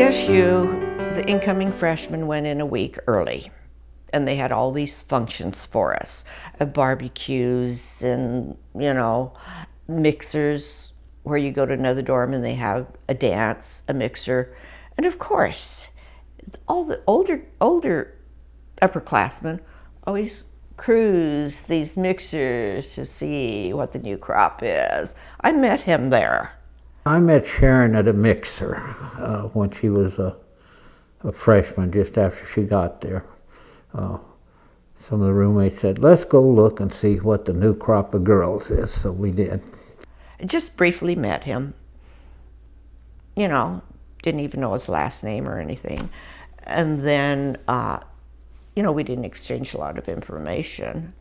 CSU, the incoming freshmen went in a week early, and they had all these functions for us, barbecues and, mixers where you go to another dorm and they have a dance, a mixer, and of course, all the older upperclassmen always cruise these mixers to see what the new crop is. I met him there. I met Sharon at a mixer when she was a freshman, just after she got there. Some of the roommates said, let's go look and see what the new crop of girls is, so we did. I just briefly met him. Didn't even know his last name or anything. And then, we didn't exchange a lot of information.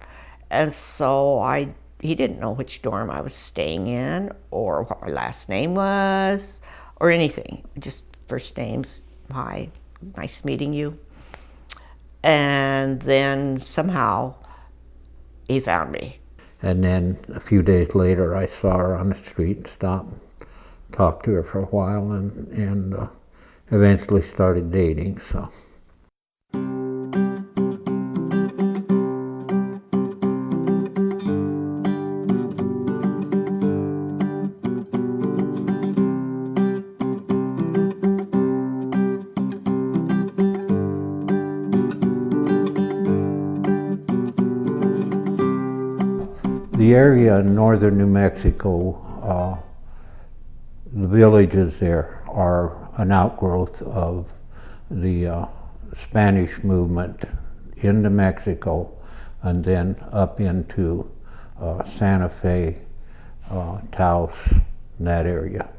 And so he didn't know which dorm I was staying in or what my last name was or anything. Just first names, hi, nice meeting you. And then somehow he found me. And then a few days later, I saw her on the street and stopped and talked to her for a while and eventually started dating, so. The area in northern New Mexico, the villages there are an outgrowth of the Spanish movement into Mexico and then up into Santa Fe, Taos, that area,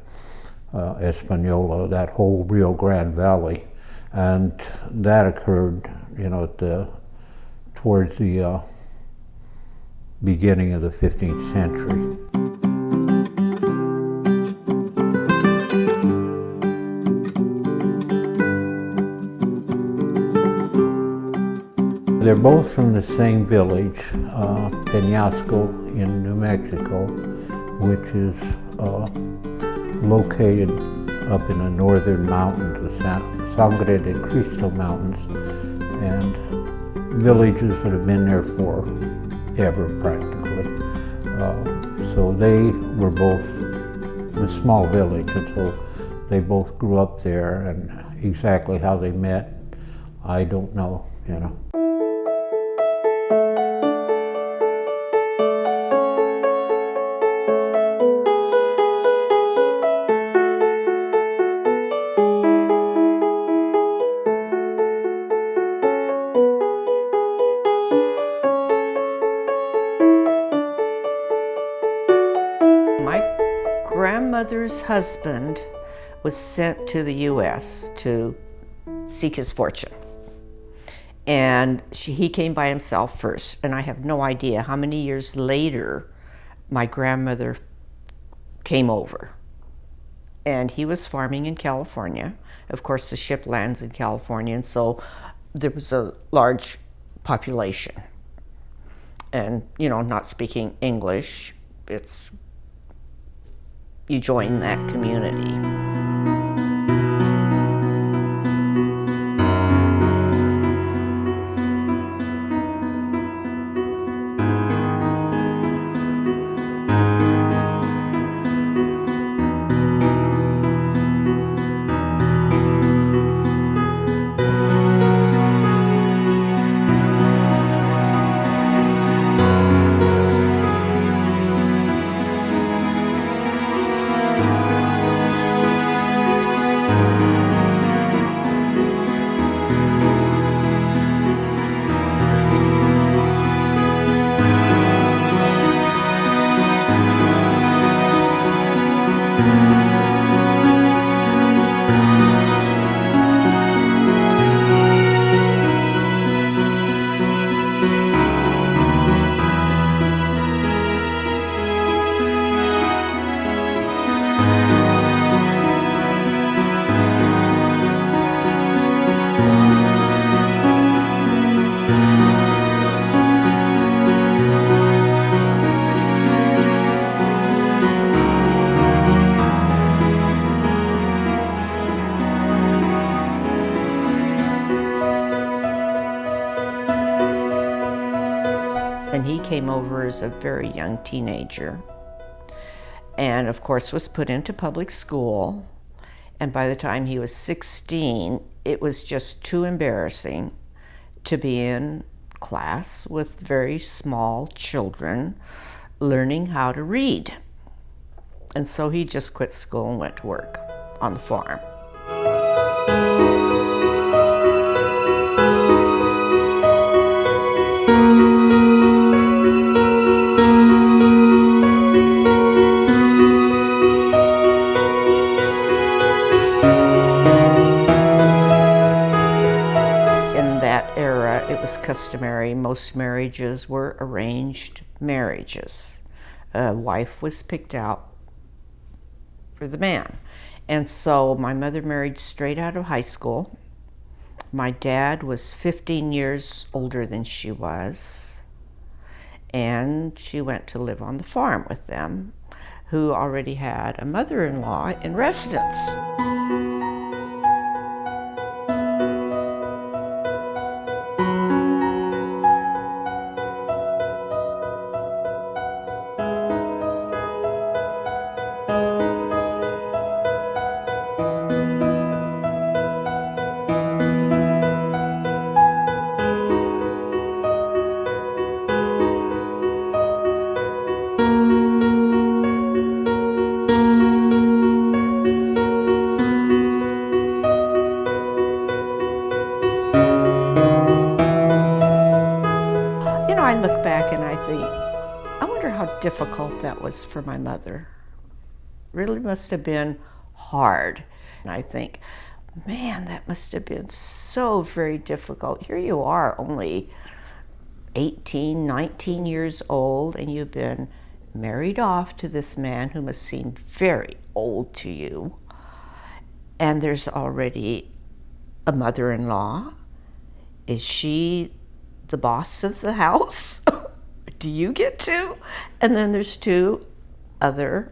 Espanola, that whole Rio Grande Valley. And that occurred, towards the beginning of the 15th century. They're both from the same village, Peñasco in New Mexico, which is located up in the northern mountains, the Sangre de Cristo Mountains, and villages that have been there for ever, practically. So they were both a small village, and so they both grew up there, and exactly how they met, I don't know, My grandmother's husband was sent to the U.S. to seek his fortune. And he came by himself first, and I have no idea how many years later my grandmother came over. And he was farming in California. Of course, the ship lands in California, and so there was a large population. And, not speaking English, you join that community. And he came over as a very young teenager, and of course was put into public school. And by the time he was 16, it was just too embarrassing to be in class with very small children learning how to read. And so he just quit school and went to work on the farm. It was customary. Most marriages were arranged marriages. A wife was picked out for the man. And so my mother married straight out of high school. My dad was 15 years older than she was. And she went to live on the farm with them, who already had a mother-in-law in residence. I look back and I think, I wonder how difficult that was for my mother. Really must have been hard. And I think, man, that must have been so very difficult. Here you are, only 18, 19 years old, and you've been married off to this man who must seem very old to you. And there's already a mother-in-law. Is she the boss of the house? Do you get to? And then there's two other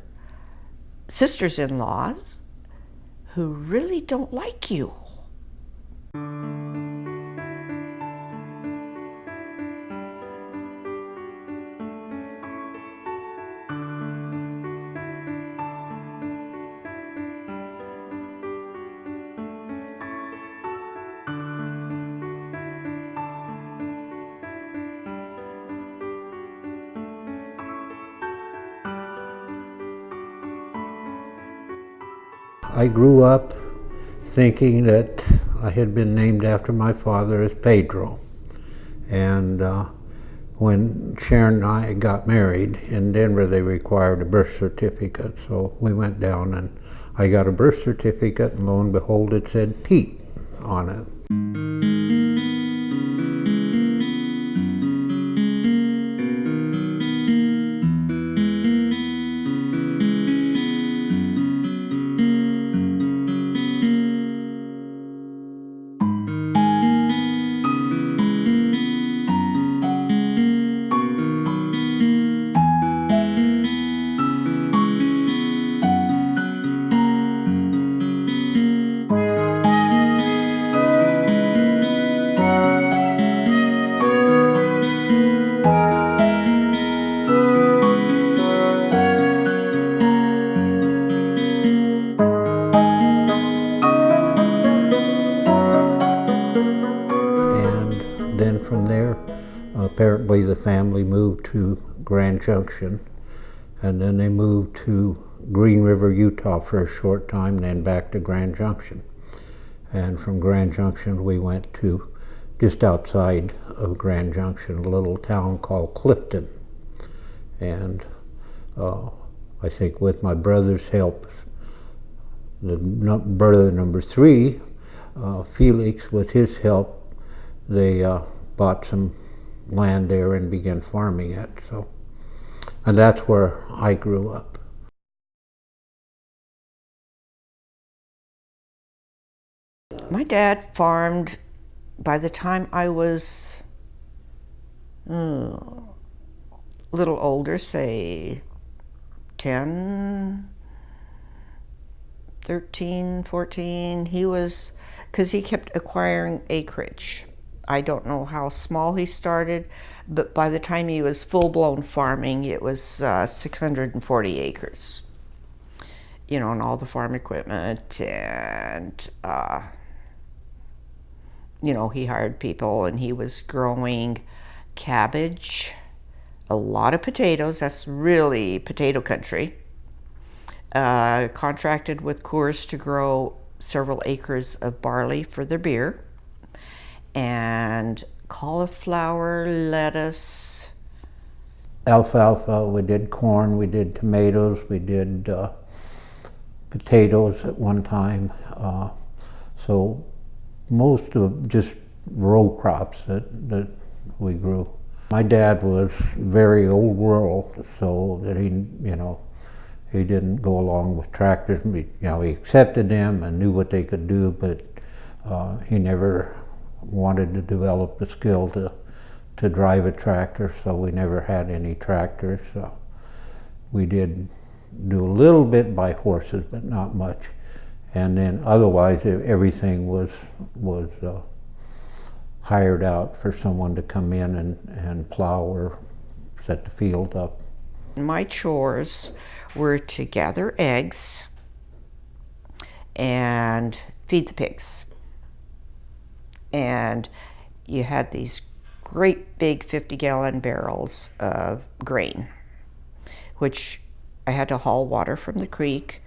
sisters-in-laws who really don't like you. I grew up thinking that I had been named after my father as Pedro. And when Sharon and I got married in Denver, they required a birth certificate. So we went down and I got a birth certificate, and lo and behold, it said Pete on it. Then from there, apparently the family moved to Grand Junction, and then they moved to Green River, Utah for a short time, then back to Grand Junction. And from Grand Junction we went to just outside of Grand Junction, a little town called Clifton. And I think with my brother's help, brother number 3, Felix, with his help, they bought some land there and began farming it. So, and that's where I grew up. My dad farmed by the time I was a little older, say 10, 13, 14. He was, because he kept acquiring acreage. I don't know how small he started, but by the time he was full-blown farming, it was 640 acres. You know, and all the farm equipment, and you know, he hired people, and he was growing cabbage, a lot of potatoes. That's really potato country. Contracted with Coors to grow several acres of barley for their beer, and cauliflower, lettuce, alfalfa. We did corn, we did tomatoes, we did potatoes at one time. So most of just row crops that we grew. My dad was very old world, so that he, you know, he didn't go along with tractors. You know, he accepted them and knew what they could do, but he never wanted to develop the skill to drive a tractor, so we never had any tractors. So we did do a little bit by horses, but not much. And then otherwise, everything was hired out for someone to come in and plow or set the field up. My chores were to gather eggs and feed the pigs. And you had these great big 50-gallon barrels of grain, which I had to haul water from the creek.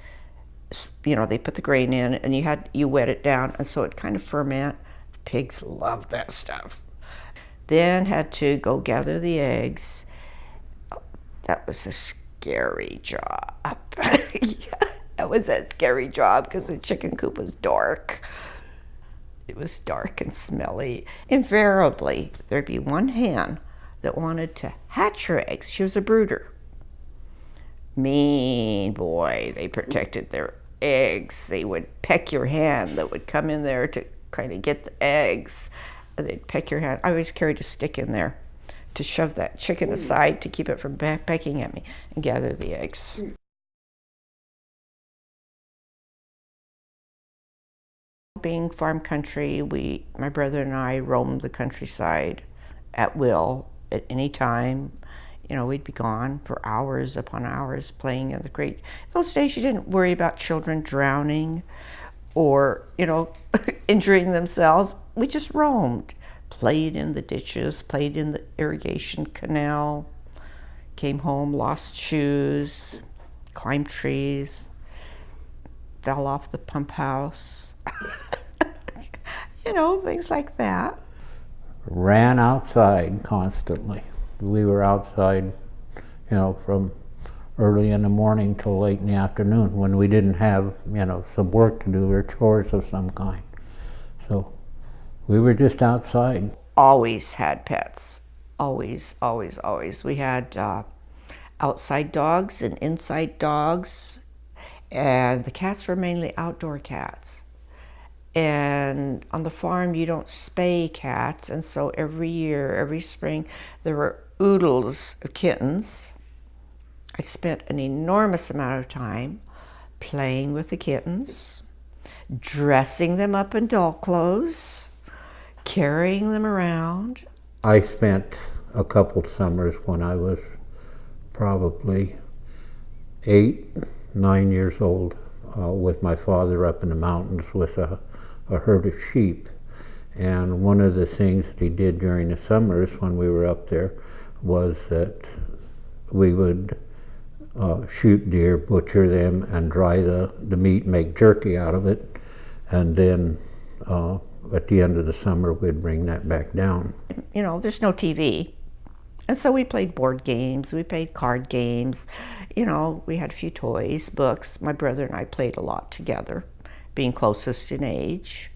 You know, they put the grain in, and you wet it down, and so it kind of ferment. The pigs loved that stuff. Then had to go gather the eggs. That was a scary job. Yeah, that was a scary job because the chicken coop was dark. It was dark and smelly. Invariably, there'd be one hen that wanted to hatch her eggs. She was a brooder. Mean boy, they protected their eggs. They would peck your hand that would come in there to kind of get the eggs. They'd peck your hand. I always carried a stick in there to shove that chicken aside to keep it from pecking at me and gather the eggs. Being farm country, my brother and I roamed the countryside at will at any time. You know, we'd be gone for hours upon hours playing in the creek. Those days you didn't worry about children drowning or, you know, injuring themselves. We just roamed, played in the ditches, played in the irrigation canal, came home, lost shoes, climbed trees, fell off the pump house. You know, things like that. Ran outside constantly. We were outside, you know, from early in the morning till late in the afternoon when we didn't have, you know, some work to do or chores of some kind. So we were just outside. Always had pets. Always, always, always. We had outside dogs and inside dogs, and the cats were mainly outdoor cats. And on the farm, you don't spay cats, and so every year, every spring, there were oodles of kittens. I spent an enormous amount of time playing with the kittens, dressing them up in doll clothes, carrying them around. I spent a couple summers when I was probably 8, 9 years old with my father up in the mountains with a herd of sheep. And one of the things that he did during the summers when we were up there was that we would shoot deer, butcher them, and dry the meat, make jerky out of it, and then at the end of the summer we'd bring that back down. You know, there's no TV, and so we played board games, we played card games, you know, we had a few toys, books. My brother and I played a lot together, being closest in age,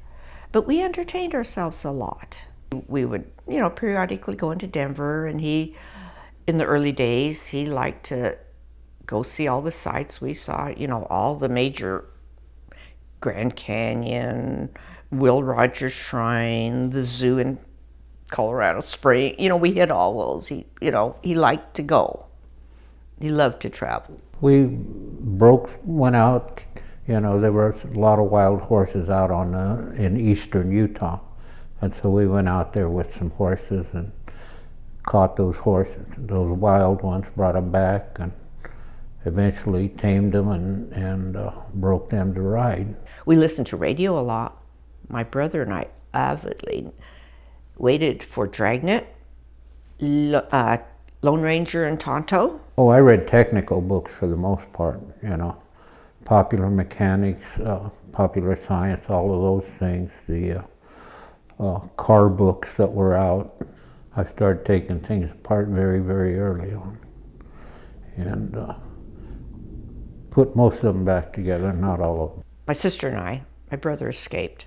but we entertained ourselves a lot. We would, you know, periodically go into Denver, and in the early days, he liked to go see all the sights we saw, you know, all the major Grand Canyon, Will Rogers Shrine, the zoo in Colorado Springs. You know, we hit all those. He liked to go. He loved to travel. We went out. You know, there were a lot of wild horses out in eastern Utah, And so we went out there with some horses and caught those horses, those wild ones, brought them back, and eventually tamed them and broke them to ride. We listened to radio a lot. My brother and I avidly waited for Dragnet, Lone Ranger, and Tonto. Oh, I read technical books for the most part, you know, popular mechanics, popular science, all of those things, the car books that were out. I started taking things apart very, very early on, and put most of them back together, not all of them. My sister and I, my brother escaped.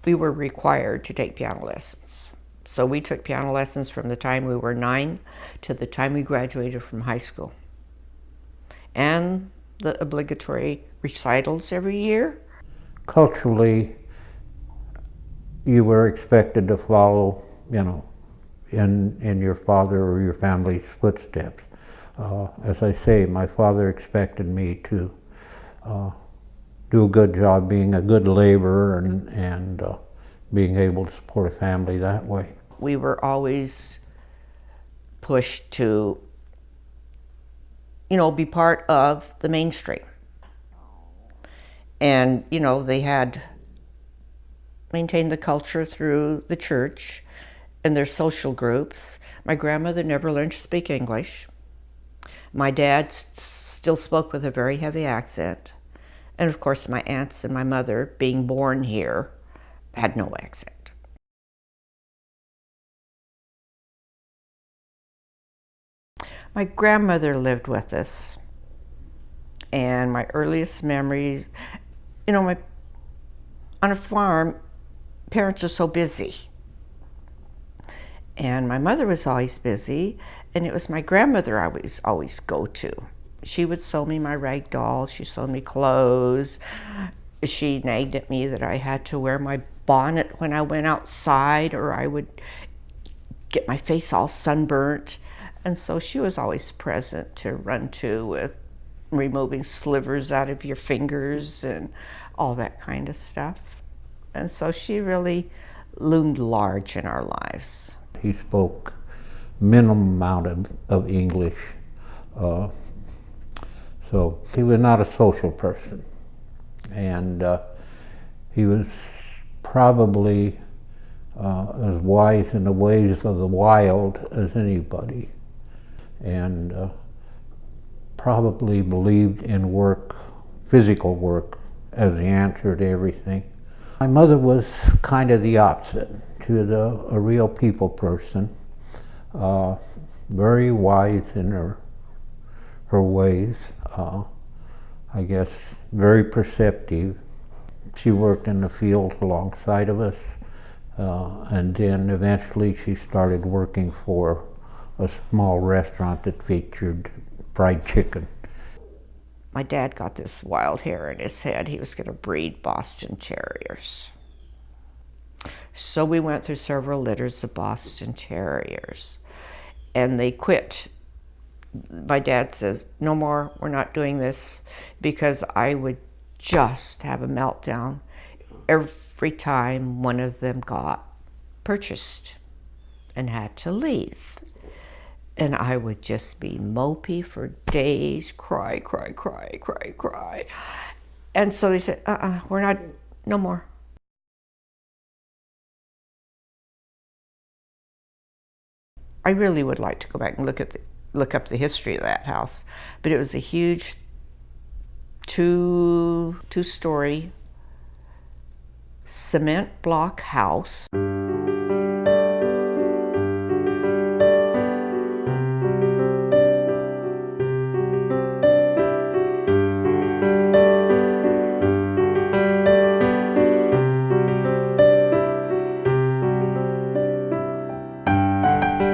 We were required to take piano lessons. So we took piano lessons from the time we were 9 to the time we graduated from high school. And the obligatory recitals every year. Culturally, you were expected to follow, you know, in your father or your family's footsteps. As I say, my father expected me to do a good job being a good laborer and being able to support a family that way. We were always pushed to, you know, be part of the mainstream. And, you know, they had maintained the culture through the church and their social groups. My grandmother never learned to speak English. My dad still spoke with a very heavy accent. And of course, my aunts and my mother, being born here, had no accent. My grandmother lived with us. And my earliest memories, you know, on a farm, parents are so busy. And my mother was always busy, and it was my grandmother I would always go to. She would sew me my rag dolls, she sewed me clothes. She nagged at me that I had to wear my bonnet when I went outside, or I would get my face all sunburnt. And so she was always present to run to with removing slivers out of your fingers and all that kind of stuff. And so she really loomed large in our lives. He spoke minimum amount of English, so he was not a social person, and he was probably as wise in the ways of the wild as anybody, and probably believed in work, physical work, as the answer to everything. My mother was kind of the opposite. She was a real people person, very wise in her ways, I guess very perceptive. She worked in the field alongside of us, and then eventually she started working for a small restaurant that featured fried chicken. My dad got this wild hair in his head. He was going to breed Boston Terriers. So we went through several litters of Boston Terriers, and they quit. My dad says, no more, we're not doing this, because I would just have a meltdown every time one of them got purchased and had to leave. And I would just be mopey for days, cry. And so they said, we're not, no more. I really would like to go back and look up the history of that house, but it was a huge two-story cement block house.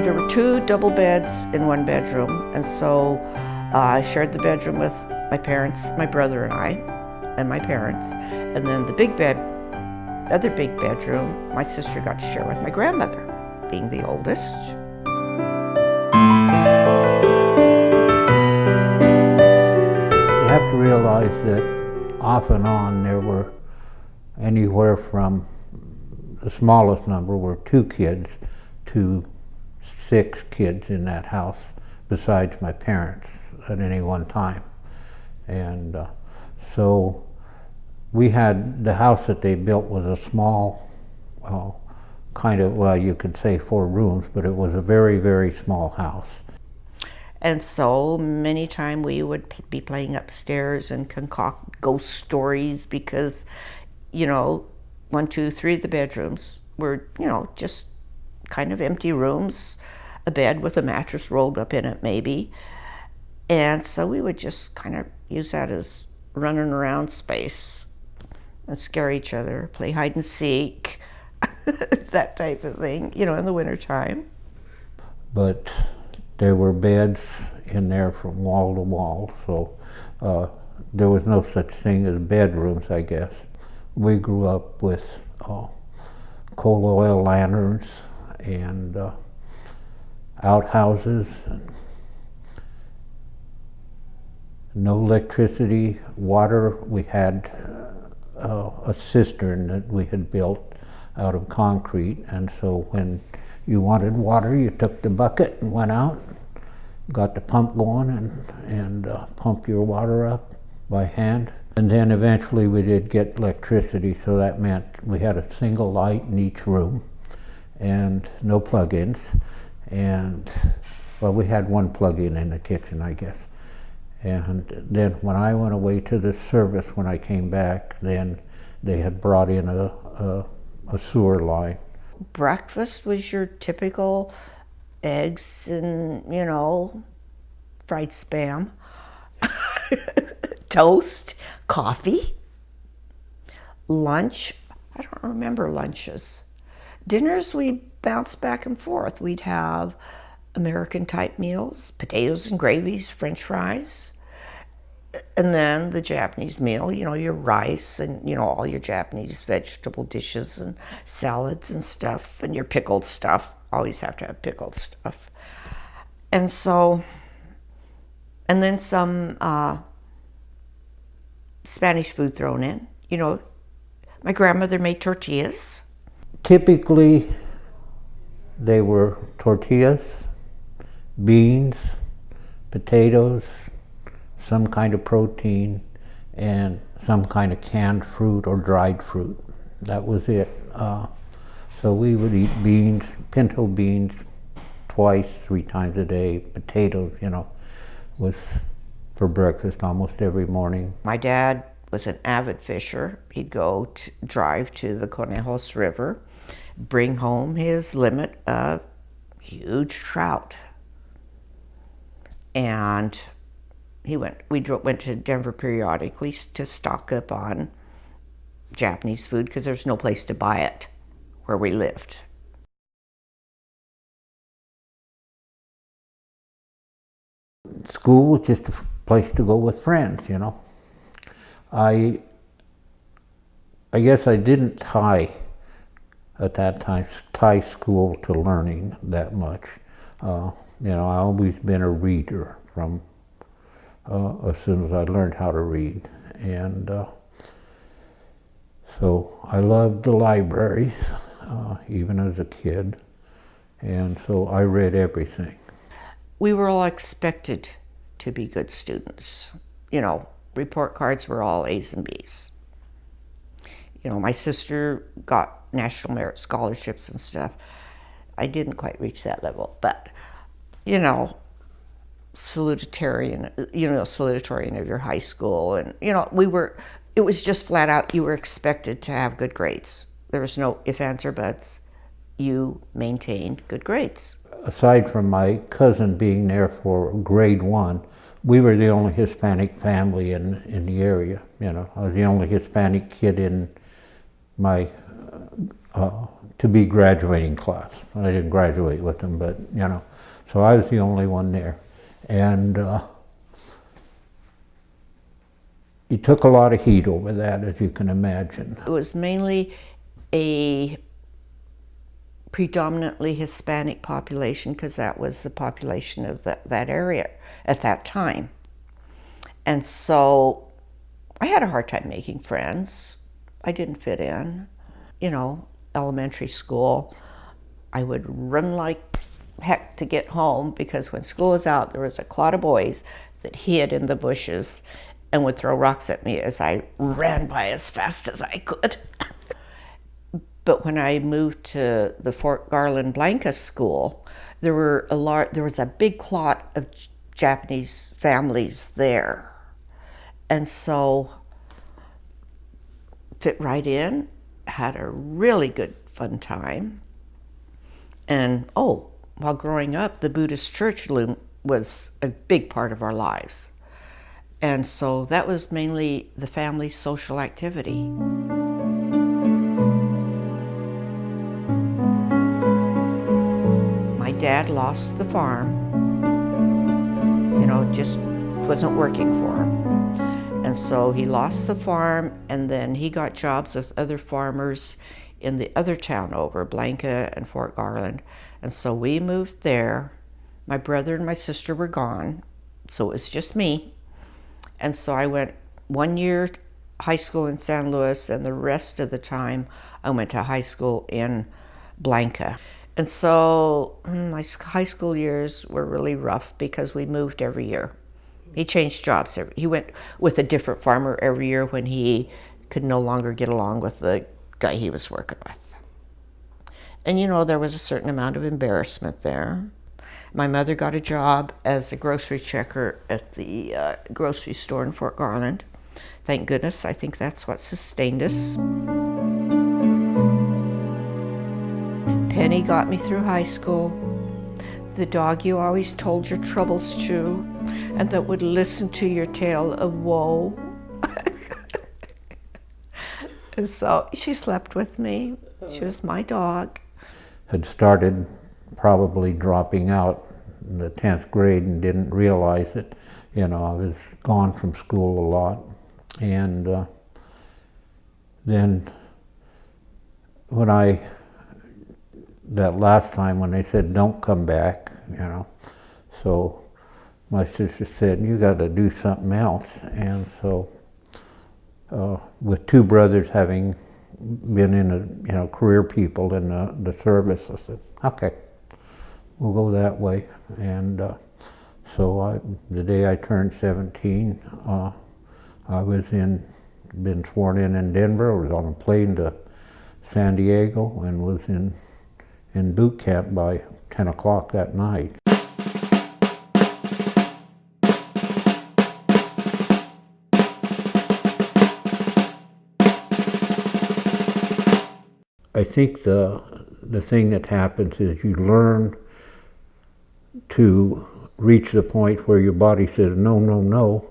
There were 2 double beds in one bedroom, and so I shared the bedroom with my parents, my brother and I, and my parents. And then the other big bedroom, my sister got to share with my grandmother, being the oldest. You have to realize that off and on there were anywhere from the smallest number were 2 kids to 6 kids in that house, besides my parents at any one time. And so we had, the house that they built was a small, kind of, well, you could say 4 rooms, but it was a very, very small house. And so many times we would be playing upstairs and concoct ghost stories because, you know, 1, 2, 3 of the bedrooms were, you know, just kind of empty rooms, a bed with a mattress rolled up in it maybe. And so we would just kind of use that as running around space and scare each other, play hide and seek, that type of thing, you know, in the wintertime. But there were beds in there from wall to wall, so there was no such thing as bedrooms, I guess. We grew up with coal oil lanterns and outhouses, and no electricity, water. We had a cistern that we had built out of concrete, and so when you wanted water, you took the bucket and went out, got the pump going, and pump your water up by hand. And then eventually we did get electricity, so that meant we had a single light in each room and no plug-ins. And, well, we had one plug-in in the kitchen, I guess. And then when I went away to the service, when I came back, then they had brought in a sewer line. Breakfast was your typical eggs and, you know, fried Spam, toast, coffee. Lunch, I don't remember lunches. Dinners, we bounced back and forth. We'd have American type meals, potatoes and gravies, French fries. And then the Japanese meal, you know, your rice and, you know, all your Japanese vegetable dishes and salads and stuff, and your pickled stuff. Always have to have pickled stuff. And so, and then some Spanish food thrown in. You know, my grandmother made tortillas. Typically, they were tortillas, beans, potatoes, some kind of protein, and some kind of canned fruit or dried fruit. That was it. So we would eat beans, pinto beans, twice, 3 times a day. Potatoes, you know, was for breakfast almost every morning. My dad was an avid fisher. He'd go to drive to the Conejos River, bring home his limit of huge trout. And we went to Denver periodically to stock up on Japanese food because there's no place to buy it where we lived. School was just a place to go with friends, you know. I guess I didn't tie at that time, tie school to learning that much. You know, I always been a reader from as soon as I learned how to read. And so I loved the libraries, even as a kid. And so I read everything. We were all expected to be good students. You know, report cards were all A's and B's. You know, my sister got National Merit Scholarships and stuff. I didn't quite reach that level, but, you know, salutatorian of your high school. And, you know, it was just flat out, you were expected to have good grades. There was no ifs, ands, or buts. You maintained good grades. Aside from my cousin being there for grade 1, we were the only Hispanic family in the area. You know, I was the only Hispanic kid in my to be graduating class. I didn't graduate with them, but you know, so I was the only one there, and he took a lot of heat over that, as you can imagine. It was mainly a predominantly Hispanic population because that was the population of that area at that time. And so I had a hard time making friends. I didn't fit in. You know, elementary school, I would run like heck to get home, because when school was out, there was a clot of boys that hid in the bushes and would throw rocks at me as I ran by as fast as I could. But when I moved to the Fort Garland Blanca school, there was a big clot of Japanese families there. And so fit right in, had a really good fun time. And while growing up, the Buddhist church was a big part of our lives. And so that was mainly the family's social activity. My dad lost the farm, just wasn't working for him. And so he lost the farm, and then he got jobs with other farmers in the other town over, Blanca and Fort Garland. And so we moved there. My brother and my sister were gone, so it was just me. And so I went 1 year high school in San Luis, and the rest of the time I went to high school in Blanca. And so my high school years were really rough because we moved every year. He changed jobs. He went with a different farmer every year when he could no longer get along with the guy he was working with. And there was a certain amount of embarrassment there. My mother got a job as a grocery checker at the grocery store in Fort Garland. Thank goodness, I think that's what sustained us. Penny got me through high school. The dog you always told your troubles to, and that would listen to your tale of woe. And so she slept with me. She was my dog. Had started probably dropping out in the 10th grade and didn't realize it. I was gone from school a lot. And then that last time when they said, don't come back, so my sister said, you got to do something else. And so with two brothers having been in career people in the service, I said, okay, we'll go that way. And so the day I turned 17, I was been sworn in Denver. I was on a plane to San Diego and was in boot camp by 10 o'clock that night. I think the thing that happens is you learn to reach the point where your body says no, no, no,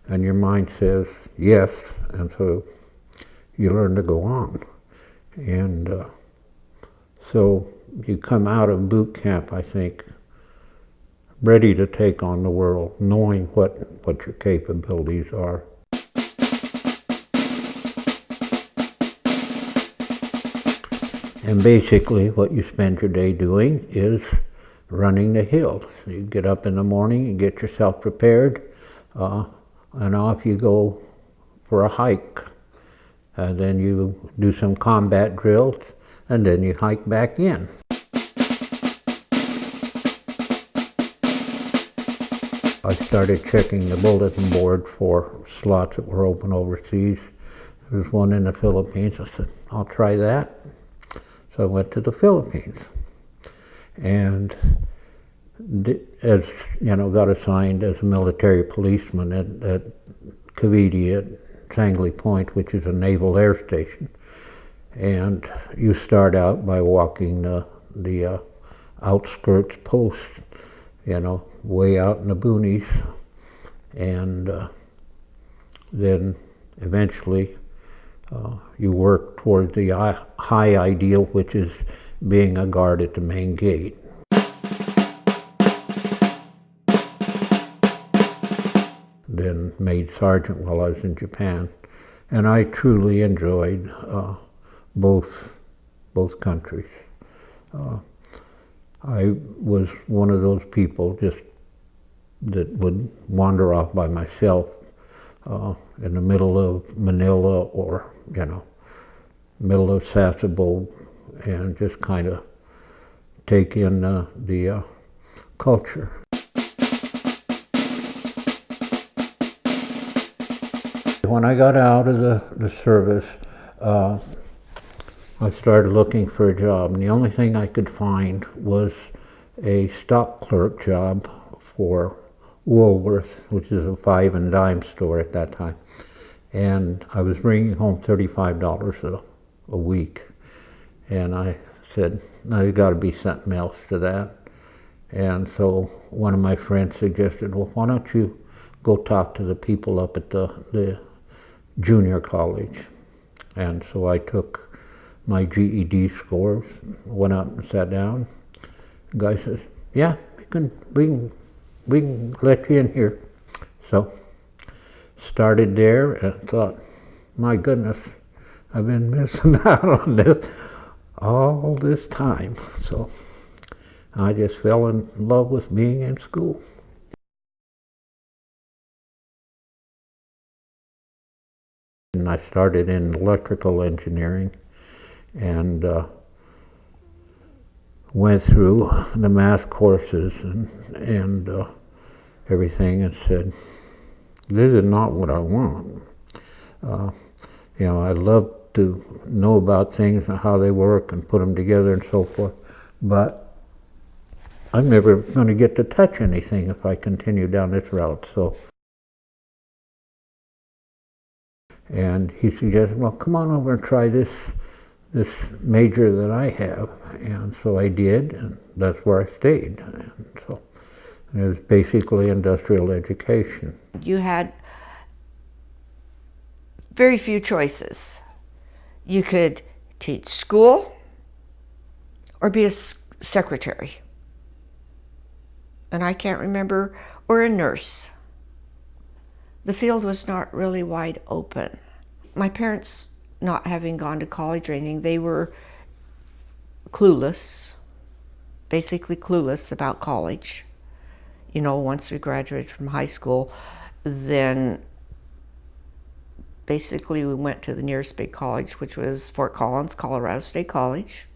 and your mind says yes, and so you learn to go on. And so you come out of boot camp, I think, ready to take on the world, knowing what your capabilities are. And basically what you spend your day doing is running the hills. You get up in the morning, you get yourself prepared, and off you go for a hike. And then you do some combat drills, and then you hike back in. I started checking the bulletin board for slots that were open overseas. There was one in the Philippines. I said, I'll try that. So I went to the Philippines, and got assigned as a military policeman at Cavite at Sangley Point, which is a naval air station. And you start out by walking the outskirts post, way out in the boonies, and then eventually you work toward the high ideal, which is being a guard at the main gate. Then made sergeant while I was in Japan, and I truly enjoyed both countries. I was one of those people just that would wander off by myself in the middle of Manila or middle of Sasebo, and just kind of take in the culture. When I got out of the service, I started looking for a job, and the only thing I could find was a stock clerk job for Woolworth, which is a 5 and dime store at that time. And I was bringing home $35 a week. And I said, no, there's got to be something else to that. And so one of my friends suggested, well, why don't you go talk to the people up at the junior college. And so I took my GED scores, went up and sat down. The guy says, yeah, we can let you in here. So started there and thought, my goodness, I've been missing out on this all this time. So I just fell in love with being in school. And I started in electrical engineering and went through the math courses and everything and said, this is not what I want. You know, I love to know about things and how they work and put them together and so forth, but I'm never going to get to touch anything if I continue down this route. So, and he suggested, well, come on over and try this major that I have. And so I did, and that's where I stayed. And so it was basically industrial education. You had very few choices. You could teach school or be a secretary. And I can't remember, or a nurse. The field was not really wide open. My parents, not having gone to college or anything, they were clueless, basically clueless about college. You know, once we graduated from high school, then basically we went to the nearest big college, which was Fort Collins, Colorado State College.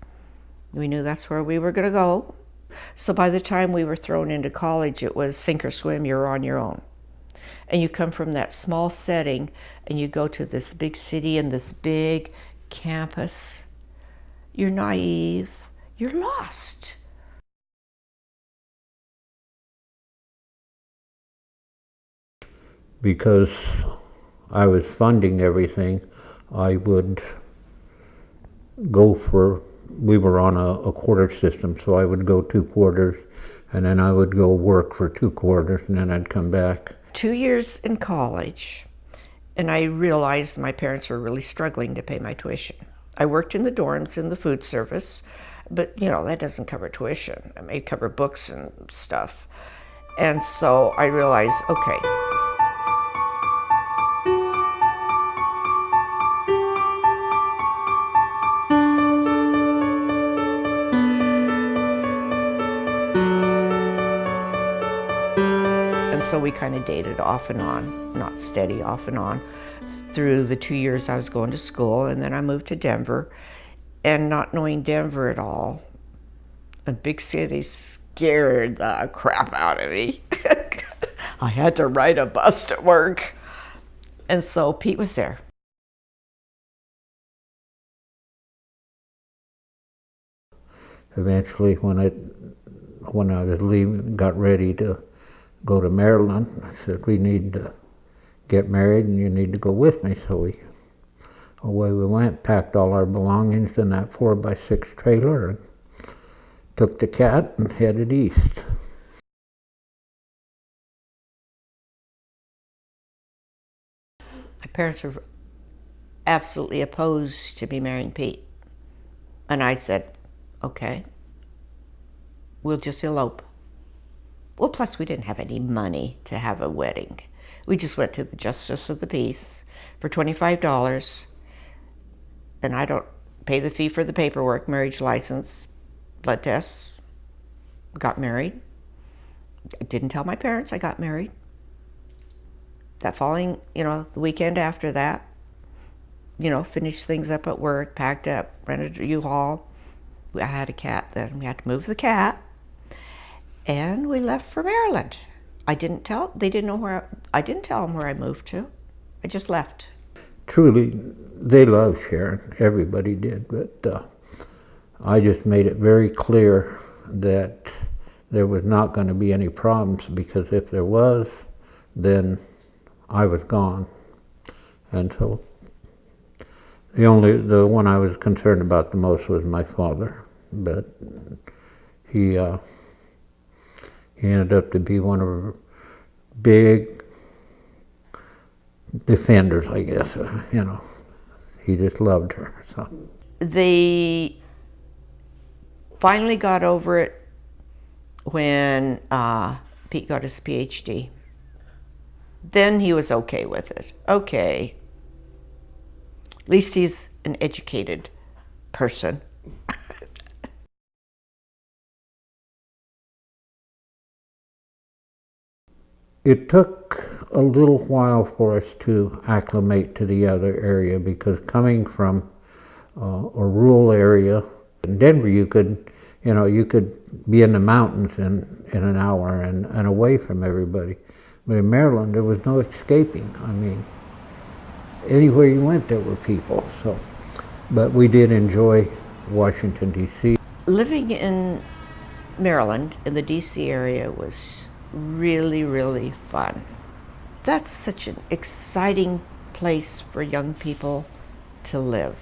We knew that's where we were going to go. So by the time we were thrown into college, it was sink or swim, you're on your own. And you come from that small setting and you go to this big city and this big campus. You're naive, you're lost. Because I was funding everything, I would go for, we were on a quarter system, so I would go 2 quarters and then I would go work for 2 quarters and then I'd come back. 2 years in college, and I realized my parents were really struggling to pay my tuition. I worked in the dorms in the food service, but you know, that doesn't cover tuition. It may cover books and stuff. And so I realized, okay, so we kind of dated off and on, not steady, off and on, through the 2 years I was going to school. And then I moved to Denver, and not knowing Denver at all, a big city scared the crap out of me. I had to ride a bus to work. And so Pete was there. Eventually, when I was leaving, got ready to go to Maryland, I said, we need to get married and you need to go with me. So away we went, packed all our belongings in that 4x6 trailer and took the cat and headed east. My parents were absolutely opposed to me marrying Pete. And I said, okay, we'll just elope. Well, plus we didn't have any money to have a wedding. We just went to the Justice of the Peace for $25, and I don't pay the fee for the paperwork, marriage license, blood tests, got married. I didn't tell my parents I got married. That following, the weekend after that, finished things up at work, packed up, rented a U-Haul, I had a cat then. We had to move the cat, and we left for Maryland. They didn't tell them where I moved to. I just left. Truly, they loved Sharon. Everybody did, but I just made it very clear that there was not going to be any problems, because if there was, then I was gone. And so the one I was concerned about the most was my father, but he ended up to be one of her big defenders, I guess. He just loved her. So They finally got over it when Pete got his PhD. Then he was okay with it. Okay, at least he's an educated person. it took a little while for us to acclimate to the other area, because coming from a rural area in Denver, you could be in the mountains in an hour and away from everybody. But in Maryland, there was no escaping. I mean, anywhere you went, there were people. So, but we did enjoy Washington, D.C. Living in Maryland, in the D.C. area, was really, really fun. That's such an exciting place for young people to live.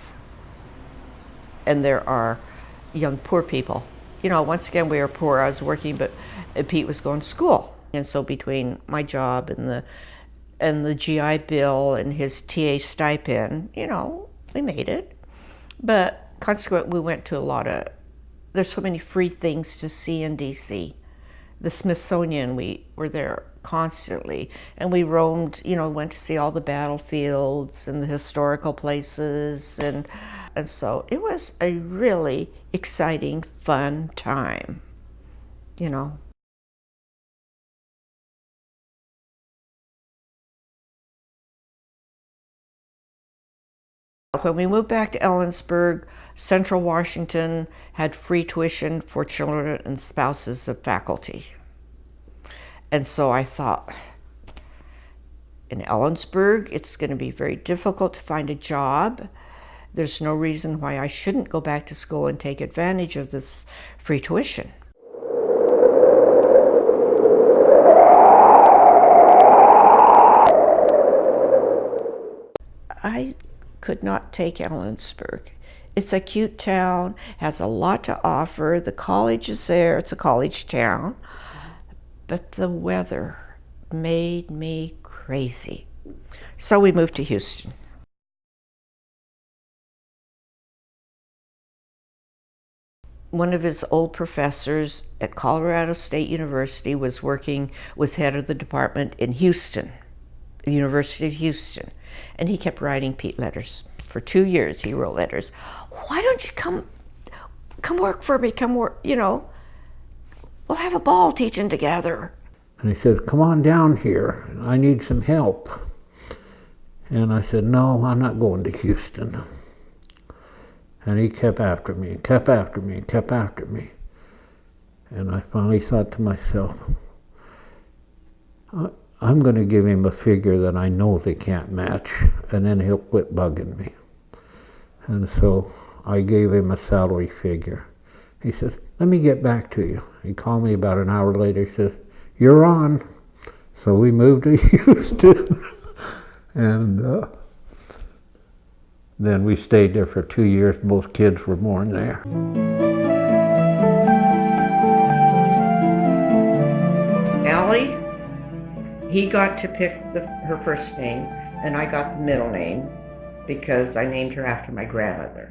And there are young poor people. Once again, we were poor. I was working, but Pete was going to school. And so between my job and the GI Bill and his TA stipend, we made it. But consequently, we went to there's so many free things to see in DC. The Smithsonian, we were there constantly. And we roamed, went to see all the battlefields and the historical places. And so it was a really exciting, fun time, When we moved back to Ellensburg, Central Washington had free tuition for children and spouses of faculty. And so I thought, in Ellensburg, it's going to be very difficult to find a job. There's no reason why I shouldn't go back to school and take advantage of this free tuition. I could not take Ellensburg. It's a cute town, has a lot to offer. The college is there, it's a college town. But the weather made me crazy. So we moved to Houston. One of his old professors at Colorado State University was head of the department in Houston, the University of Houston. And he kept writing Pete letters. For 2 years, he wrote letters. Why don't you come work for me? Come work, we'll have a ball teaching together. And he said, come on down here. I need some help. And I said, no, I'm not going to Houston. And he kept after me and kept after me and kept after me. And I finally thought to myself, I'm going to give him a figure that I know they can't match, and then he'll quit bugging me. And so I gave him a salary figure. He says, let me get back to you. He called me about an hour later. He says, you're on. So we moved to Houston. And then we stayed there for 2 years. Both kids were born there. Allie, he got to pick her first name, and I got the middle name because I named her after my grandmother.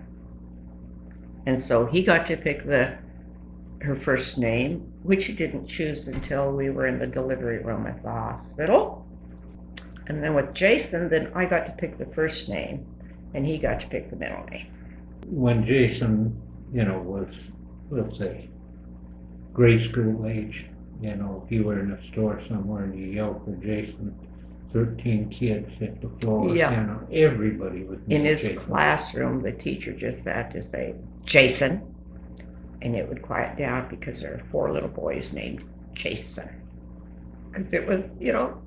And so he got to pick her first name, which he didn't choose until we were in the delivery room at the hospital. And then with Jason, then I got to pick the first name, and he got to pick the middle name. When Jason, was, let's say, grade school age, if you were in a store somewhere and you yelled for Jason, 13 kids hit the floor. Yeah. Everybody was in his Jason. Classroom, the teacher just had to say, Jason. and it would quiet down because there are 4 little boys named Jason. Because it was, you know,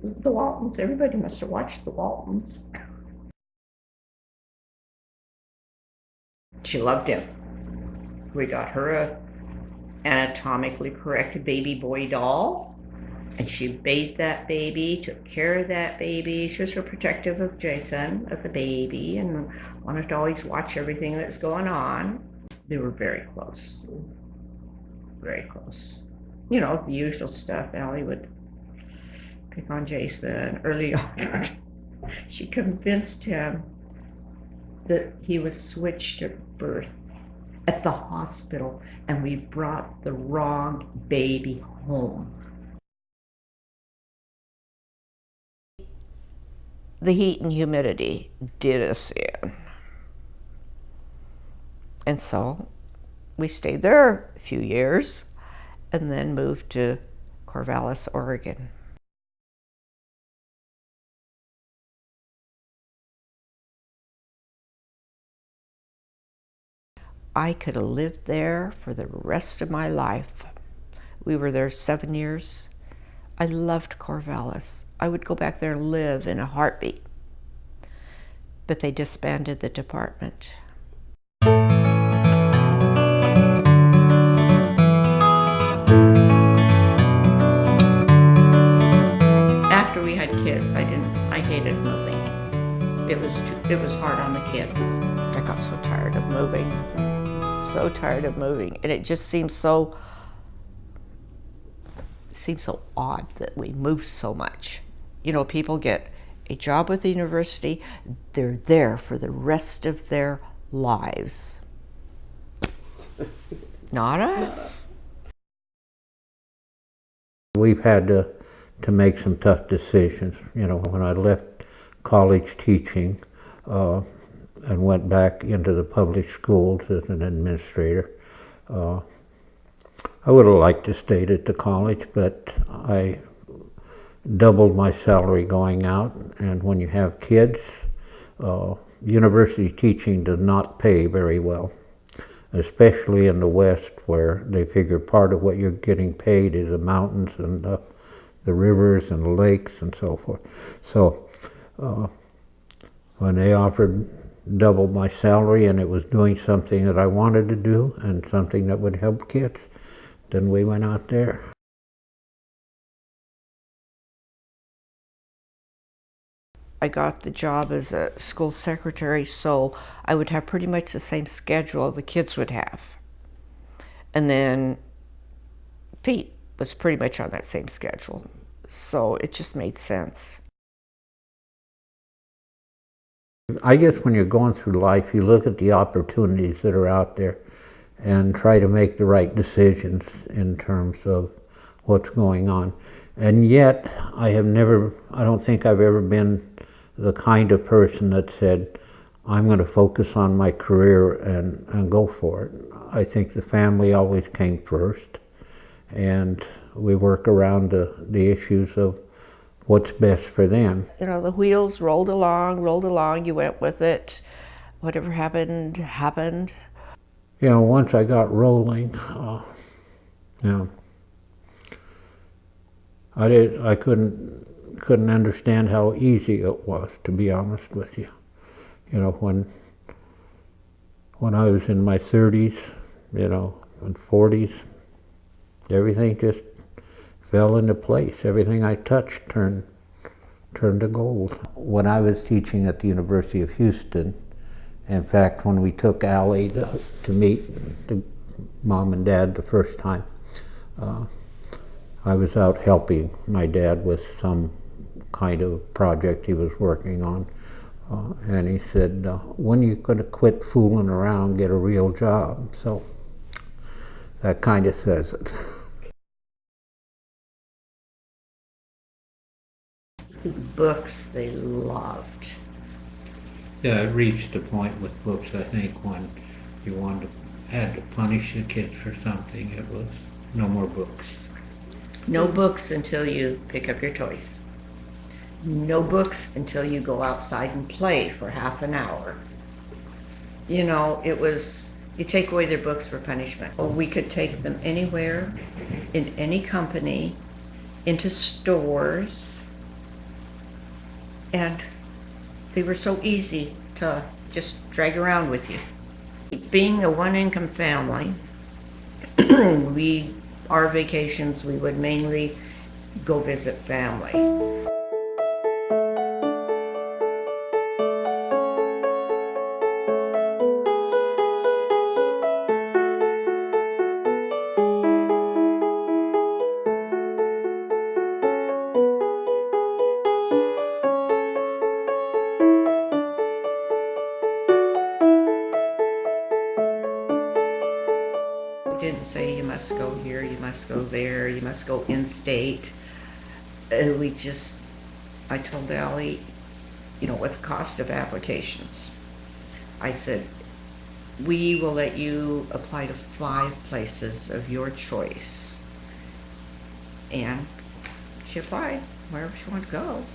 the Waltons, everybody must have watched the Waltons. She loved him. We got her a anatomically correct baby boy doll, and she bathed that baby, took care of that baby. She was so protective of Jason, of the baby, and wanted to always watch everything that was going on. They were very close. Very close. You know, the usual stuff. Allie would pick on Jason early on. She convinced him that he was switched at birth at the hospital, and we brought the wrong baby home. The heat and humidity did us in. And so we stayed there a few years and then moved to Corvallis, Oregon. I could have lived there for the rest of my life. We were there 7 years. I loved Corvallis. I would go back there and live in a heartbeat. But they disbanded the department. After we had kids, I hated moving. It was hard on the kids. I got so tired of moving. So tired of moving, and it just seems so odd that we move so much. You know, people get a job with the university, they're there for the rest of their lives. Not us. We've had to make some tough decisions. You know, when I left college teaching, and went back into the public schools as an administrator. I would have liked to stay at the college, but I doubled my salary going out, and when you have kids, university teaching does not pay very well, especially in the West, where they figure part of what you're getting paid is the mountains and the rivers and the lakes and so forth. So when they offered double my salary and it was doing something that I wanted to do and something that would help kids, then we went out there. I got the job as a school secretary, so I would have pretty much the same schedule the kids would have. And then Pete was pretty much on that same schedule, so it just made sense. I guess when you're going through life, you look at the opportunities that are out there and try to make the right decisions in terms of what's going on. And yet, I don't think I've ever been the kind of person that said, I'm going to focus on my career and go for it. I think the family always came first, and we work around the issues of what's best for them. You know, the wheels rolled along, you went with it. Whatever happened, happened. You know, once I got rolling, I couldn't understand how easy it was, to be honest with you. You know, when I was in my 30s, you know, and 40s, everything just fell into place. Everything I touched turned to gold. When I was teaching at the University of Houston, in fact, when we took Allie to meet the mom and dad the first time, I was out helping my dad with some kind of project he was working on. And he said, when are you going to quit fooling around, get a real job? So that kind of says it. Books they loved. Yeah, it reached a point with books, I think, when you had to punish the kids for something, it was no more books. No books until you pick up your toys. No books until you go outside and play for half an hour. You know, it was You take away their books for punishment. Or we could take them anywhere, in any company, into stores, and they were so easy to just drag around with you. Being a one-income family, our vacations, we would mainly go visit family. Didn't say you must go here, you must go there, you must go in-state. I told Allie, what the cost of applications. I said, we will let you apply to 5 places of your choice. And she applied wherever she wanted to go.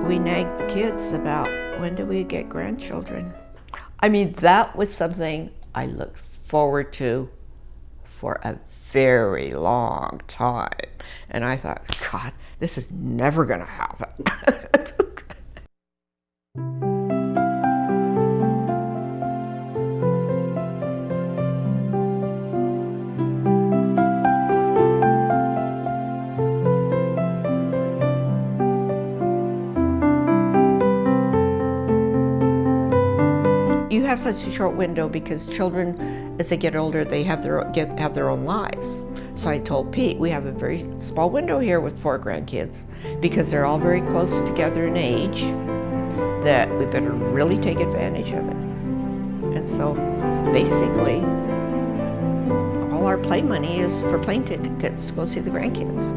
We nagged the kids about when do we get grandchildren. I mean, that was something I looked forward to for a very long time. And I thought, God, this is never gonna happen. You have such a short window because children, as they get older, they have their own lives. So I told Pete, we have a very small window here with 4 grandkids because they're all very close together in age, that we better really take advantage of it. And so basically, all our play money is for plane tickets to go see the grandkids.